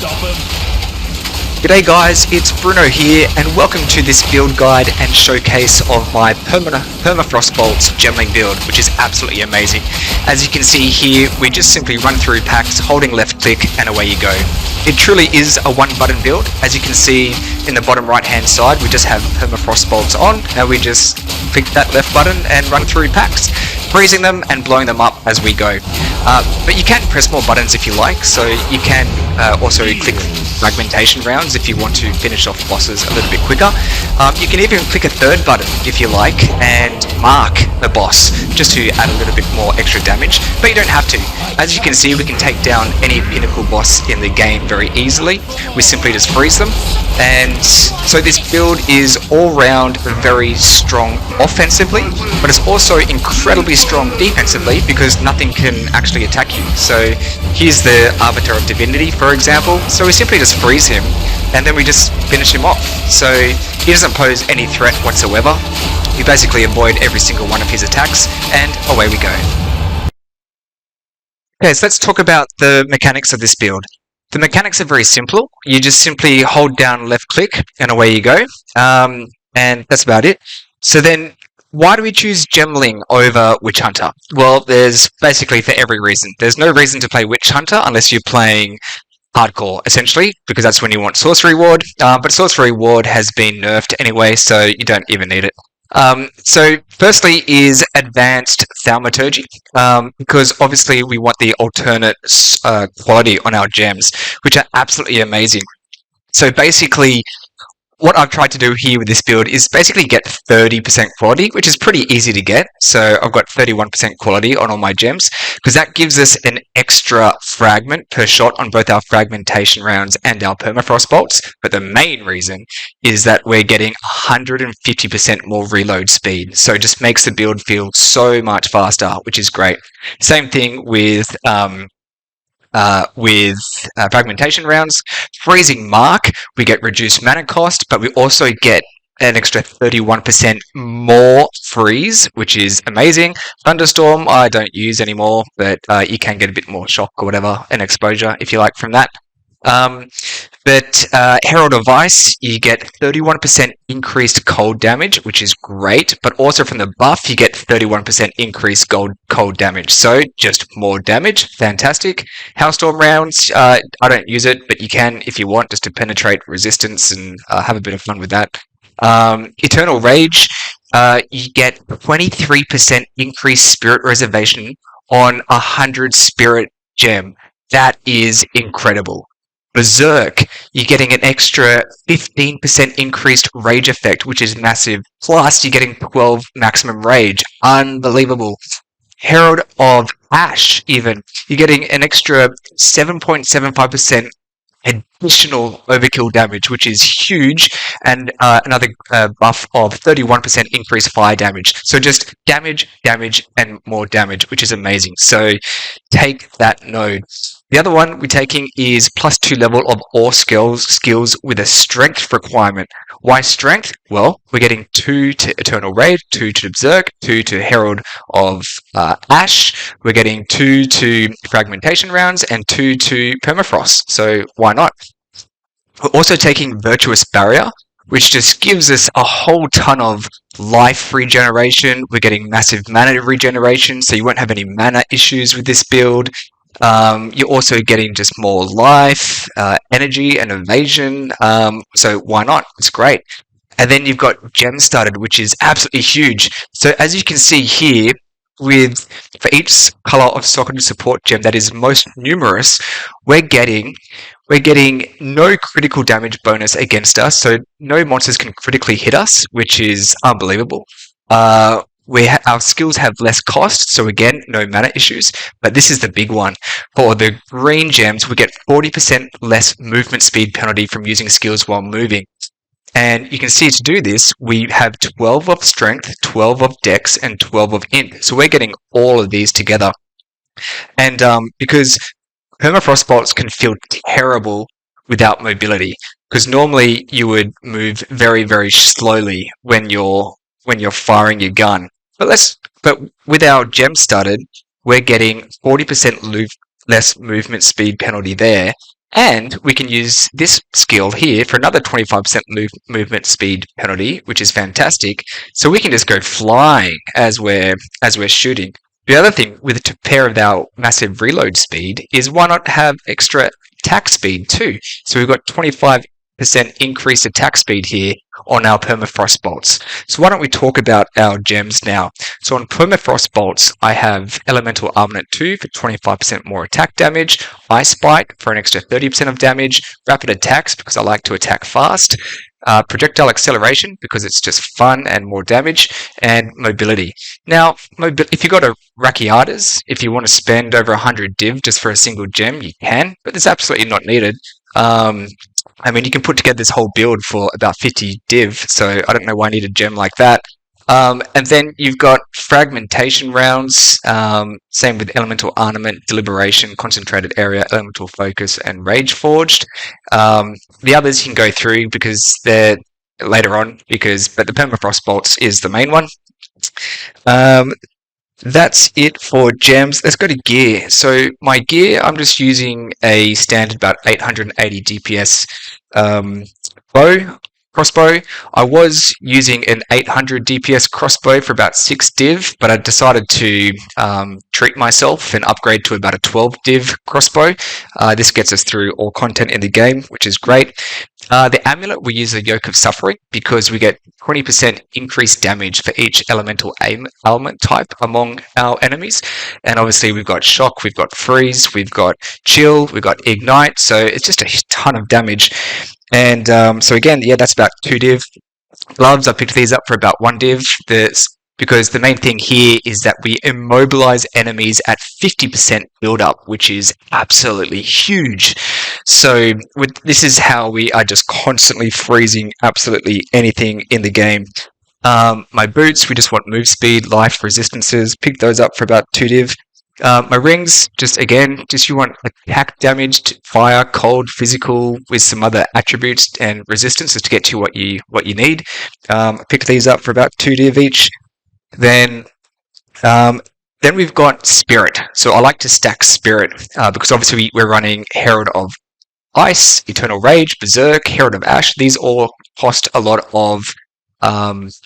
G'day guys, it's Bruno here and welcome to this build guide and showcase of my Permafrost Bolts Gemling build, which is absolutely amazing. As you can see here, we just simply run through packs, holding left click and away you go. It truly is a one button build. As you can see in the bottom right hand side, we just have Permafrost Bolts on and we just click that left button and run through packs, freezing them and blowing them up as we go. But you can press more buttons if you like, so you can also click fragmentation rounds if you want to finish off bosses a little bit quicker. You can even click a third button if you like and mark the boss just to add a little bit more extra damage, but you don't have to. As you can see, we can take down any pinnacle boss in the game very easily. We simply just freeze them, and so this build is all round very strong offensively, but it's also incredibly strong defensively because nothing can actually attack you. So here's the Arbiter of Divinity, for example. So we simply just freeze him and then we just finish him off. So he doesn't pose any threat whatsoever. We basically avoid every single one of his attacks and away we go. Okay, so let's talk about the mechanics of this build. The mechanics are very simple. You just simply hold down left click and away you go. And that's about it. So then why do we choose Gemling over Witch Hunter? Well, there's basically for every reason. There's no reason to play Witch Hunter unless you're playing hardcore, essentially, because that's when you want Sorcery Ward. But Sorcery Ward has been nerfed anyway, so you don't even need it. So firstly is Advanced Thaumaturgy, because obviously we want the alternate quality on our gems, which are absolutely amazing. So basically, what I've tried to do here with this build is basically get 30% quality, which is pretty easy to get. So I've got 31% quality on all my gems, because that gives us an extra fragment per shot on both our fragmentation rounds and our permafrost bolts. But the main reason is that we're getting 150% more reload speed. So it just makes the build feel so much faster, which is great. Same thing with fragmentation rounds. Freezing Mark, we get reduced mana cost, but we also get an extra 31% more freeze, which is amazing. Thunderstorm, I don't use anymore, but you can get a bit more shock or whatever, and exposure if you like from that. But Herald of Ice, you get 31% increased cold damage, which is great, but also from the buff, you get 31% increased cold damage. So just more damage, fantastic. Hailstorm rounds, I don't use it, but you can if you want, just to penetrate resistance and have a bit of fun with that. Eternal Rage, you get 23% increased spirit reservation on 100 spirit gem. That is incredible. Berserk, you're getting an extra 15% increased rage effect, which is massive. Plus, you're getting 12 maximum rage. Unbelievable. Herald of Ash, even. You're getting an extra 7.75% additional overkill damage, which is huge, and another buff of 31% increased fire damage. So just damage, damage, and more damage, which is amazing. So take that node. The other one we're taking is +2 level of all skills with a strength requirement. Why strength? Well, we're getting 2 to Eternal Rage, 2 to Berserk, 2 to Herald of Ash. We're getting 2 to Fragmentation rounds and 2 to Permafrost. So why not? We're also taking Virtuous Barrier, which just gives us a whole ton of life regeneration. We're getting massive mana regeneration, so you won't have any mana issues with this build. You're also getting just more life, energy, and evasion. So why not? It's great. And then you've got Gem Studded, which is absolutely huge. So as you can see here, for each color of socketed support gem that is most numerous, we're getting no critical damage bonus against us. So no monsters can critically hit us, which is unbelievable. Our skills have less cost, so again, no mana issues, but this is the big one. For the green gems, we get 40% less movement speed penalty from using skills while moving. And you can see to do this, we have 12 of strength, 12 of dex, and 12 of int. So we're getting all of these together. And because Permafrost bolts can feel terrible without mobility, because normally you would move very, very slowly when you're firing your gun. But with our Gem Studded, we're getting 40% less movement speed penalty there, And we can use this skill here for another 25% movement speed penalty, which is fantastic. So we can just go flying as we're shooting. The other thing with a pair of our massive reload speed is why not have extra attack speed too? So we've got 25% increased attack speed here on our Permafrost Bolts. So why don't we talk about our gems now? So on Permafrost Bolts, I have Elemental Armament 2 for 25% more attack damage, Ice Bite for an extra 30% of damage, Rapid Attacks because I like to attack fast, Projectile Acceleration because it's just fun and more damage, and Mobility. Now, if you've got a Rakiatas, if you want to spend over 100 div just for a single gem, you can, but it's absolutely not needed. I mean, you can put together this whole build for about 50 div, so I don't know why I need a gem like that. And then you've got fragmentation rounds, same with elemental armament, deliberation, concentrated area, elemental focus, and rage forged. The others you can go through because they're later on, but the Permafrost bolts is the main one. That's it for gems. Let's go to gear. So my gear, I'm just using a standard about 880 DPS crossbow. I was using an 800 DPS crossbow for about 6 div, but I decided to treat myself and upgrade to about a 12 div crossbow. This gets us through all content in the game, which is great. The amulet, we use a Yoke of Suffering because we get 20% increased damage for each elemental ailment type among our enemies. And obviously we've got Shock, we've got Freeze, we've got Chill, we've got Ignite, so it's just a ton of damage. And so again, yeah, that's about 2 div. Gloves, I picked these up for about 1 div. Because the main thing here is that we immobilize enemies at 50% build up, which is absolutely huge. So this is how we are just constantly freezing absolutely anything in the game. My boots, we just want move speed, life, resistances. Pick those up for about 2 div. My rings, just you want attack damaged, fire, cold, physical, with some other attributes and resistances to get to what you need. I picked these up for about 2 div each. Then we've got Spirit. So I like to stack Spirit because obviously we're running Herald of Ice, Eternal Rage, Berserk, Herald of Ash. These all cost a lot of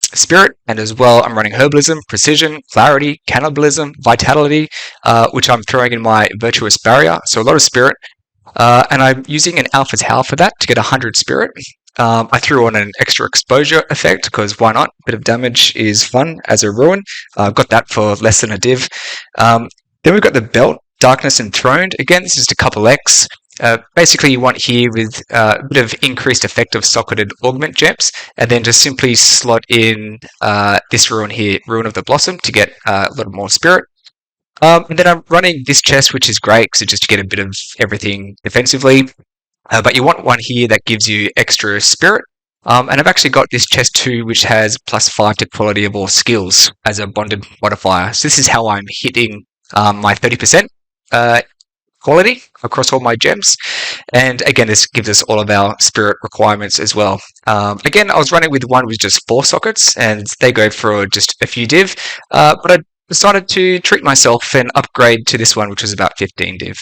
Spirit, and as well I'm running Herbalism, Precision, Clarity, Cannibalism, Vitality, which I'm throwing in my Virtuous Barrier. So a lot of Spirit. And I'm using an Alpha Tower for that to get 100 Spirit. I threw on an extra exposure effect because why not? A bit of damage is fun as a ruin. I've got that for less than a div. Then we've got the belt, Darkness Enthroned. Again, this is a couple X. Basically, you want here with a bit of increased effect of socketed augment gems, and then just simply slot in this ruin here, Ruin of the Blossom, to get a little more spirit. And then I'm running this chest, which is great because just to get a bit of everything defensively. But you want one here that gives you extra spirit. And I've actually got this chest too, which has +5 to quality of all skills as a bonded modifier. So this is how I'm hitting my 30% quality across all my gems. And again, this gives us all of our spirit requirements as well. Again, I was running with one with just 4 sockets, and they go for just a few div. But I decided to treat myself and upgrade to this one, which was about 15 div.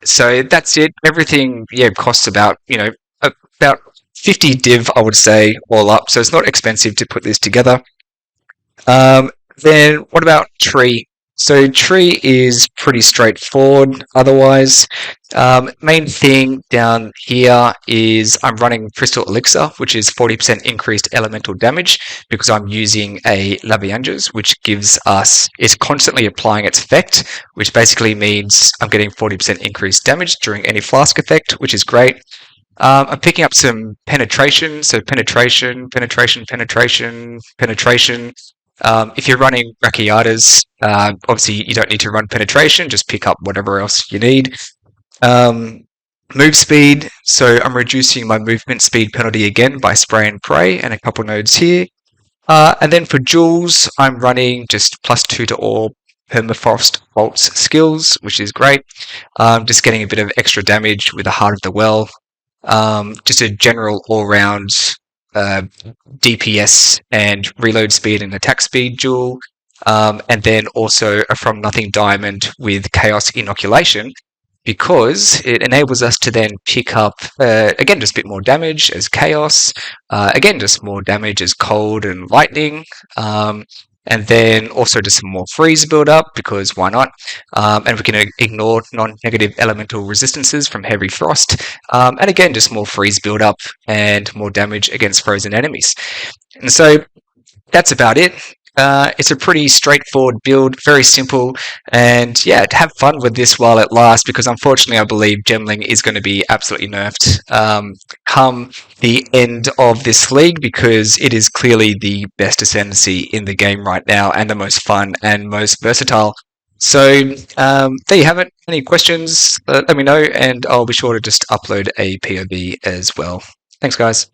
So that's it. Everything, costs about 50 div, I would say, all up. So it's not expensive to put this together. Then what about tree? So tree is pretty straightforward. Otherwise, main thing down here is I'm running Crystal Elixir, which is 40% increased elemental damage because I'm using a Lavianges, which is constantly applying its effect, which basically means I'm getting 40% increased damage during any flask effect, which is great. I'm picking up some penetration, so penetration. If you're running Rakiatas, obviously you don't need to run penetration, just pick up whatever else you need. Move speed, so I'm reducing my movement speed penalty again by spray and pray and a couple nodes here. And then for jewels, I'm running just +2 to all Permafrost Bolts skills, which is great. Just getting a bit of extra damage with the Heart of the Well. Just a general all-round DPS and reload speed and attack speed jewel, and then also a From Nothing Diamond with Chaos Inoculation. because it enables us to then pick up, again, just a bit more damage as Chaos, again, just more damage as Cold and Lightning, and then also just some more freeze build up, because why not? And we can ignore non-negative elemental resistances from Heavy Frost, and again, just more freeze build up and more damage against frozen enemies. And so that's about it. It's a pretty straightforward build, very simple, and yeah, have fun with this while it lasts, because unfortunately I believe Gemling is going to be absolutely nerfed come the end of this league, because it is clearly the best ascendancy in the game right now, and the most fun and most versatile. So there you have it. Any questions, let me know, and I'll be sure to just upload a POV as well. Thanks, guys.